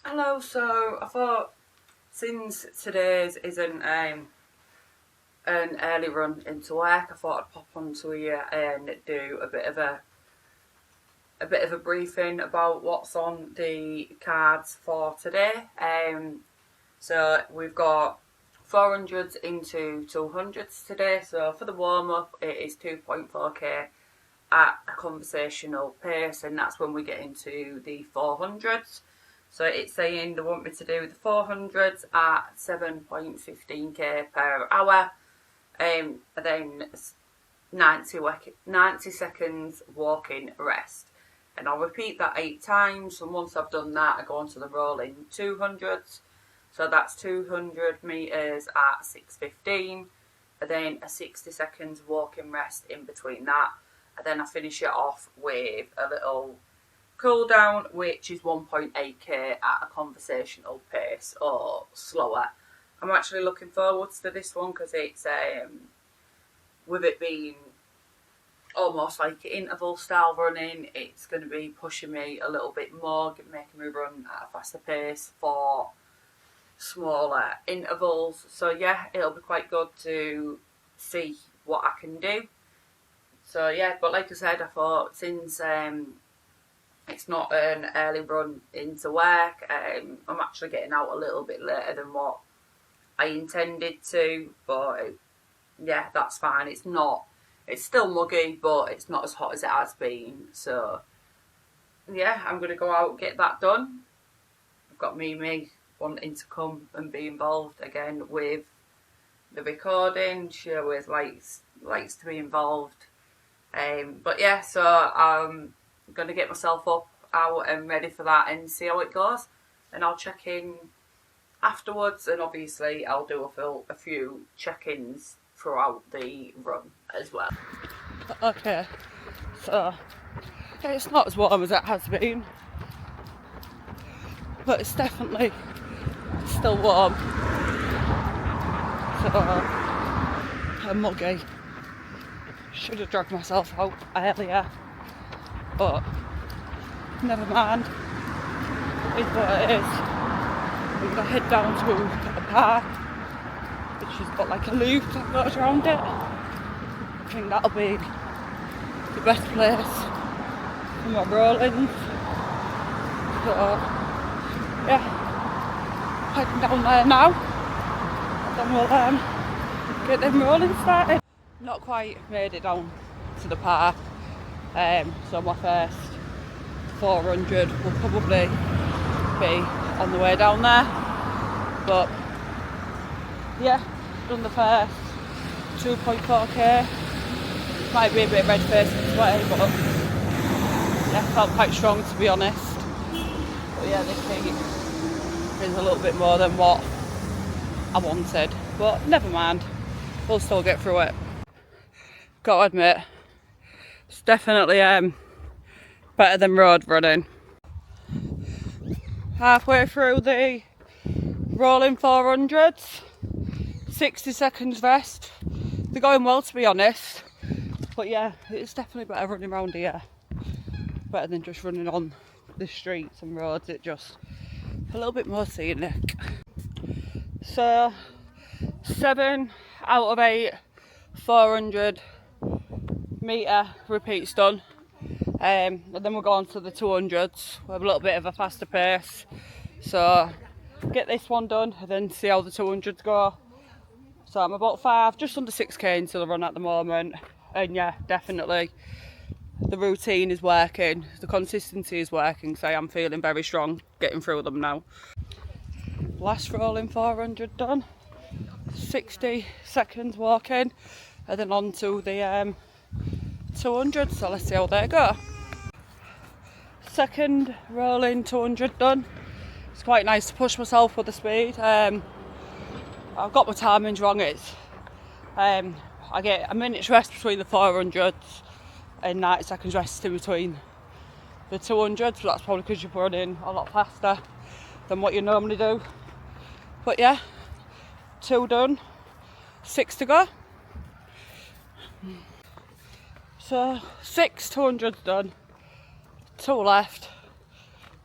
Hello, so I thought since today's isn't an early run into work, I thought I'd pop onto here and do a bit of a briefing about what's on the cards for today. So we've got 400s into 200s today. So for the warm up, it is 2.4k at a conversational pace, and that's when we get into the 400s. So it's saying they want me to do the 400s at 7.15k per hour, and then 90 seconds walking rest. And I'll repeat that 8 times, and once I've done that, I go on to the rolling 200s. So that's 200 metres at 6.15, and then a 60 seconds walking rest in between that. And then I finish it off with a little cool down, which is 1.8k at a conversational pace or slower. I'm actually looking forward to this one because it's with it being almost like interval style running, it's going to be pushing me a little bit more, making me run at a faster pace for smaller intervals. So yeah, it'll be quite good to see what I can do. So yeah, but like I said, I thought since it's not an early run into work, I'm actually getting out a little bit later than what I intended to, but yeah, that's fine. It's still muggy, but it's not as hot as it has been. So yeah, I'm going to go out and get that done. I've got Mimi wanting to come and be involved again with the recording. She always likes to be involved. But yeah, so I'm going to get myself up, out and ready for that and see how it goes. And I'll check in afterwards, and obviously I'll do a few check-ins throughout the run as well. Okay, so it's not as warm as it has been, but it's definitely still warm. So I'm muggy. Should have dragged myself out earlier, but never mind. It's what it is. We're going to head down to a park, which has got like a loop that goes around it. I think that'll be the best place for my rollings. So yeah, heading down there now, and then we'll get them rolling started. Not quite made it down to the park, so my first 400 will probably be on the way down there, but yeah, done the first 2.4k. Might be a bit red faced and sweaty, but yeah, felt quite strong to be honest. But yeah, this heat is a little bit more than what I wanted, but never mind, we'll still get through it. Got to admit, it's definitely better than road running. Halfway through the rolling 400s, 60 seconds rest. They're going well to be honest, but yeah, it's definitely better running around here. Better than just running on the streets and roads, it's just a little bit more scenic. So 7 out of 8 400 metre repeats done, and then we'll go on to the 200s with a little bit of a faster pace. So get this one done and then see how the 200s go. So I'm about just under 6k into the run at the moment, and yeah, definitely the routine is working, the consistency is working, so I'm feeling very strong getting through them now. Last rolling 400 done, 60 seconds walking, and then on to the 200, so let's see how they go. Second rolling 200 done. It's quite nice to push myself with the speed. I've got my timings wrong. It's I get a minute's rest between the 400s and 90 seconds rest in between the 200s, so that's probably because you're running a lot faster than what you normally do. But yeah, 2 done, 6 to go. So 6 200s done, 2 left,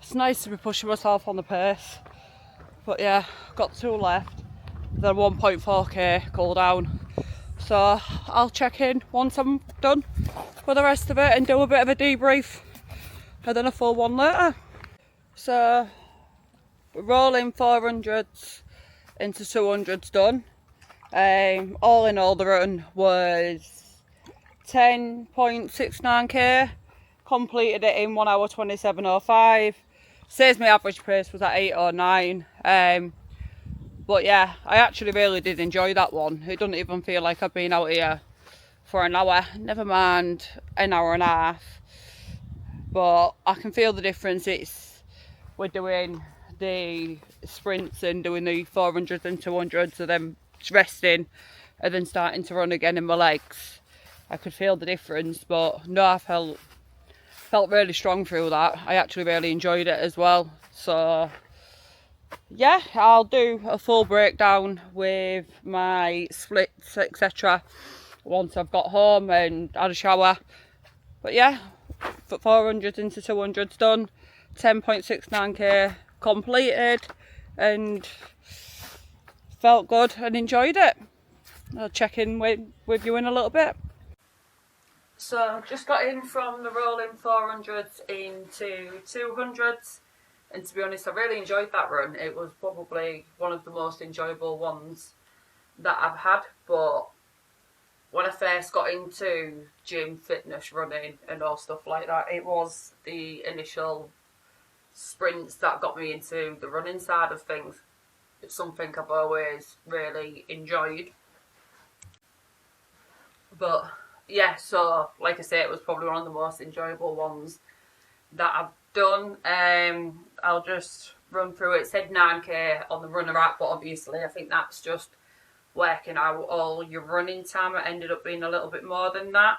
it's nice to be pushing myself on the pace. But yeah, got 2 left, then 1.4k cool down. So I'll check in once I'm done with the rest of it and do a bit of a debrief, and then a full one later. So rolling 400s into 200s done. All in all, the run was 10.69k. Completed it in 1 hour 27.05. Says my average pace was at 8:09. But yeah, I actually really did enjoy that one. It doesn't even feel like I've been out here for an hour, never mind an hour and a half. But I can feel the difference. We're doing the sprints and doing the 400s and 200s, and then resting and then starting to run again in my legs. I could feel the difference, but no, I felt really strong through that. I actually really enjoyed it as well. So yeah, I'll do a full breakdown with my splits, etc. once I've got home and had a shower. But yeah, 400s into 200s done, 10.69k completed, and felt good and enjoyed it. I'll check in with you in a little bit. So just got in from the rolling 400s into 200s, and to be honest, I really enjoyed that run. It was probably one of the most enjoyable ones that I've had. But when I first got into gym, fitness, running and all stuff like that, it was the initial sprints that got me into the running side of things. It's something I've always really enjoyed. But yeah, so like I say, it was probably one of the most enjoyable ones that I've done. I'll just run through it. It said 9k on the runner app, but obviously I think that's just working out all your running time. It ended up being a little bit more than that.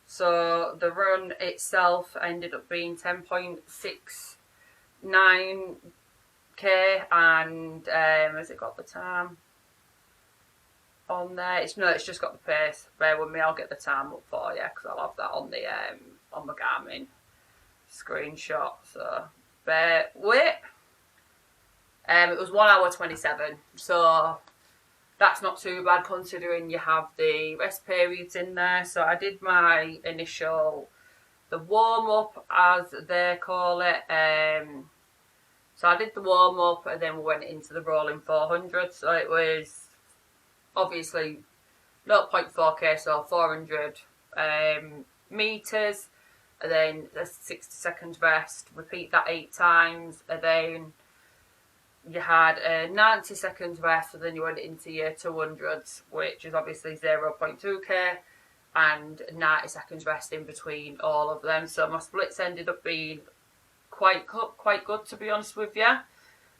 So the run itself ended up being 10.69k, and has it got the time on there? It's just got the pace. Bear with me, I'll get the time up for you because I'll have that on the on my Garmin screenshot. So bear with. It was 1 hour 27. So that's not too bad considering you have the rest periods in there. So I did my initial, the warm up as they call it. So I did the warm up and then we went into the rolling 400. So it was obviously 0.4k, so 400 meters, and then a 60 seconds rest. Repeat that 8 times, and then you had a 90 seconds rest, and then you went into your 200s, which is obviously 0.2k, and 90 seconds rest in between all of them. So my splits ended up being quite good, to be honest with you.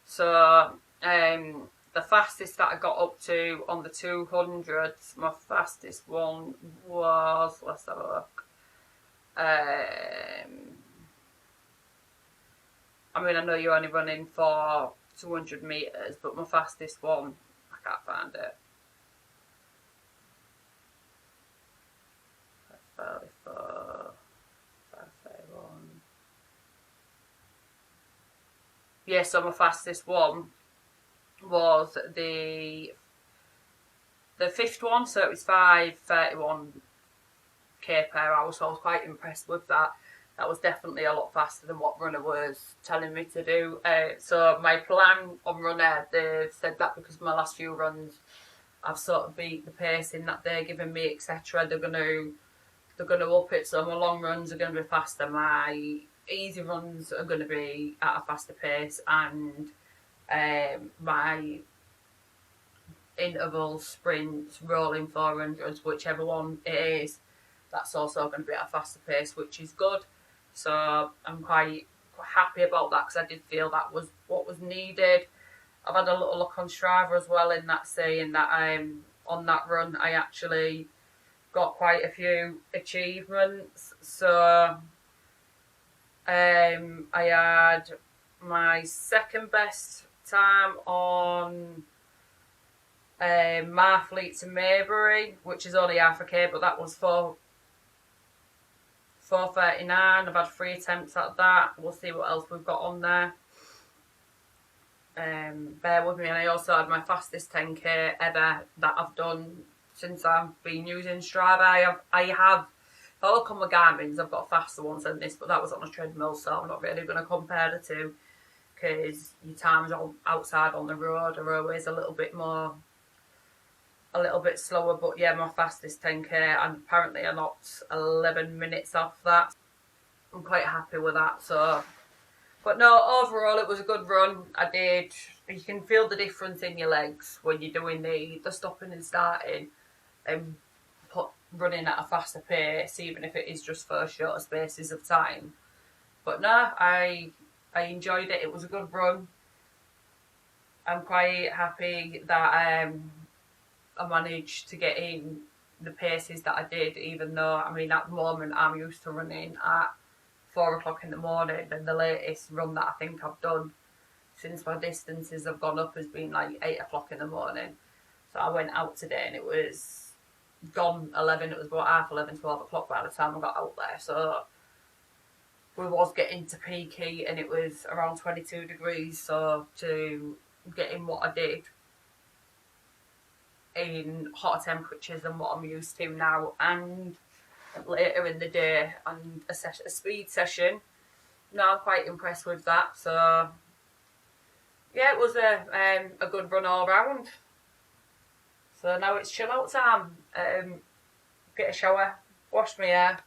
So the fastest that I got up to on the 200s, my fastest one was, let's have a look. I mean, I know you're only running for 200 metres, but my fastest one, I can't find it. 34, 531. Yeah, so my fastest one was the fifth one, so it was 5:31k per hour, so I was quite impressed with that. That was definitely a lot faster than what Runner was telling me to do. So my plan on Runner, they've said that because of my last few runs, I've sort of beat the pacing that they're giving me, etc. They're gonna up it, so my long runs are gonna be faster. My easy runs are gonna be at a faster pace, and my interval sprints, rolling 400s, whichever one it is, that's also going to be at a faster pace, which is good. So I'm quite happy about that because I did feel that was what was needed. I've had a little look on Strava as well, in that saying that on that run I actually got quite a few achievements. So I had my second best time on Marfleet to Maybury, which is only half a k, but that was for 4:39. I've had 3 attempts at that. We'll see what else we've got on there. Bear with me. And I also had my fastest 10k ever that I've done since I've been using Strava. I have, if I look on my Garmin's, I've got faster ones than this, but that was on a treadmill, so I'm not really going to compare the two, because your times outside on the road are always a little bit slower. But yeah, my fastest 10k, and apparently I knocked 11 minutes off that. I'm quite happy with that. So, but no, overall it was a good run. You can feel the difference in your legs when you're doing the stopping and starting and running at a faster pace, even if it is just for shorter spaces of time. But no, I enjoyed it. It was a good run. I'm quite happy that I managed to get in the paces that I did, even though, I mean, at the moment I'm used to running at 4 o'clock in the morning, and the latest run that I think I've done since my distances have gone up has been like 8 o'clock in the morning. So I went out today and it was gone 11, it was about half 11, 12 o'clock by the time I got out there. So we was getting to peak heat and it was around 22 degrees. So to get in what I did in hotter temperatures than what I'm used to now, and later in the day, and a speed session, now I'm quite impressed with that. So yeah, it was a good run all round. So now it's chill out time. Get a shower, wash my hair,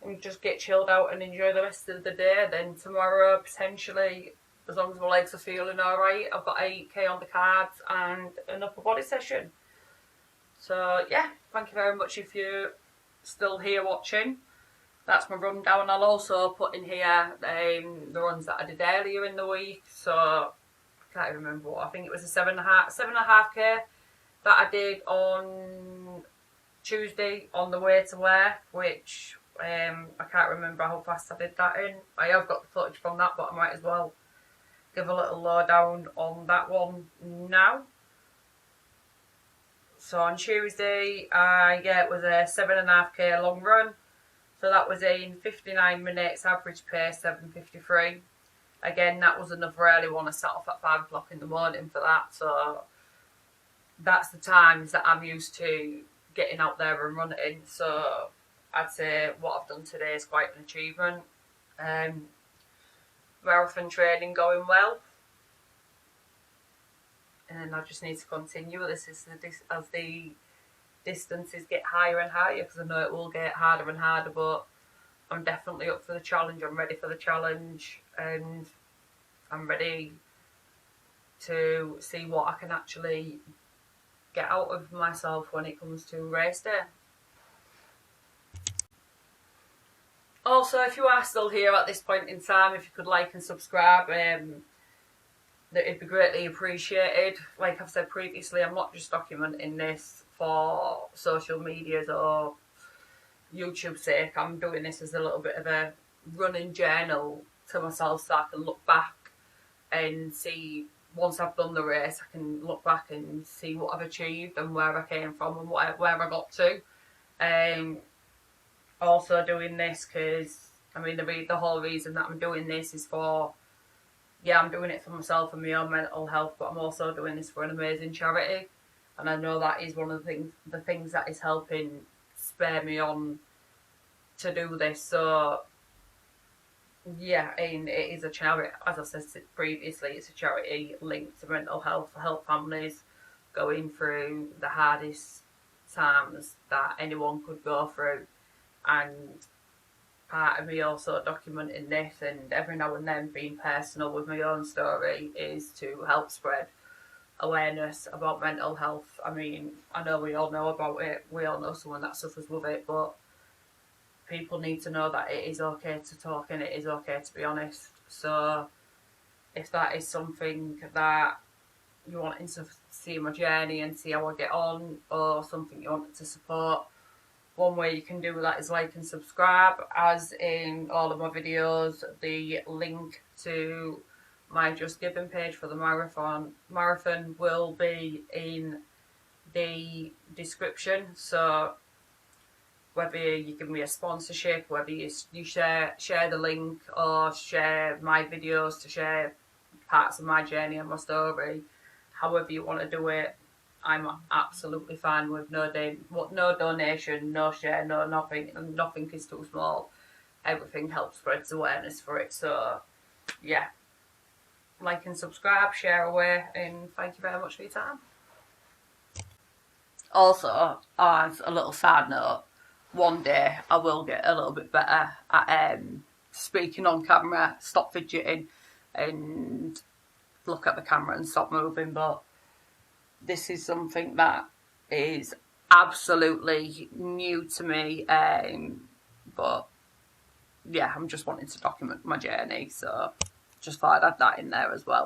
and just get chilled out and enjoy the rest of the day. Then tomorrow, potentially, as long as my legs are feeling alright, I've got 8k on the cards and an upper body session. So yeah, thank you very much if you're still here watching. That's my rundown. I'll also put in here the runs that I did earlier in the week. So I can't remember what, I think it was a 7.5k that I did on Tuesday on the way to work, which I can't remember how fast I did that in. I have got the footage from that, but I might as well give a little lowdown on that one now. So on Tuesday, it was a 7.5k long run. So that was in 59 minutes, average pace 7:53. Again, that was another early one. I set off at 5 o'clock in the morning for that. So that's the times that I'm used to getting out there and running. So I'd say what I've done today is quite an achievement. Marathon training going well, and I just need to continue. This is as the distances get higher and higher, because I know it will get harder and harder, but I'm definitely up for the challenge. I'm ready for the challenge, and I'm ready to see what I can actually get out of myself when it comes to race day. Also, if you are still here at this point in time, if you could like and subscribe, that it'd be greatly appreciated. Like I've said previously, I'm not just documenting this for social medias or YouTube's sake. I'm doing this as a little bit of a running journal to myself, so I can look back and see, once I've done the race, I can look back and see what I've achieved and where I came from and where I got to. Also doing this because, I mean, the whole reason that I'm doing this is for, I'm doing it for myself and my own mental health, but I'm also doing this for an amazing charity, and I know that is one of the things that is helping spur me on to do this. So yeah, and it is a charity, as I said previously, it's a charity linked to mental health, to help families going through the hardest times that anyone could go through. And part of me also documenting this and every now and then being personal with my own story is to help spread awareness about mental health. I mean, I know we all know about it, we all know someone that suffers with it, but people need to know that it is okay to talk and it is okay to be honest. So if that is something that you want to see my journey and see how I get on, or something you want to support, one way you can do that is like and subscribe. As in all of my videos, the link to my Just Giving page for the marathon will be in the description. So whether you give me a sponsorship, whether you share the link, or share my videos to share parts of my journey and my story, however you want to do it, I'm absolutely fine with no donation, no share, no nothing, and nothing is too small. Everything helps spread awareness for it. So yeah, like and subscribe, share away, and thank you very much for your time. Also, as a little side note, one day I will get a little bit better at speaking on camera, stop fidgeting, and look at the camera and stop moving. But this is something that is absolutely new to me. But yeah, I'm just wanting to document my journey, so just thought I'd add that in there as well.